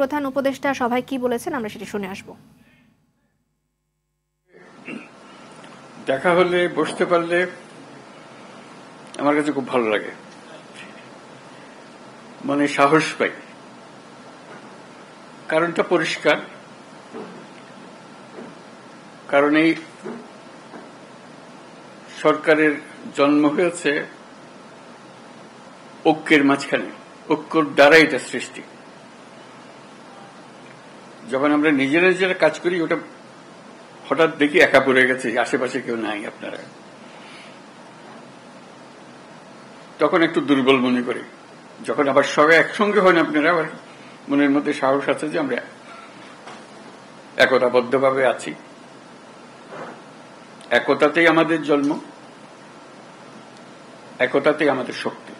প্রধান উপদেষ্টা সভায় কি বলেছেন আমরা সেটি শুনে আসব। দেখা হলে, বসতে পারলে আমার কাছে খুব ভালো লাগে, মানে সাহস পাই। কারণটা পরিষ্কার, কারণ এই সরকারের জন্ম হয়েছে ঐক্যের মাঝখানে, ঐক্যর দ্বারা এটা সৃষ্টি। যখন আমরা নিজেরা কাজ করি, ওটা হঠাৎ দেখি একা পড়ে গেছে, আশেপাশে কেউ নাই আপনারা, তখন একটু দুর্বল মনে করি। যখন আবার সবাই একসঙ্গে হন আপনারা, আবার মনের মধ্যে সাহস আছে যে আমরা একতাবদ্ধভাবে আছি। একতাতেই আমাদের জন্ম, একতাতেই আমাদের শক্তি।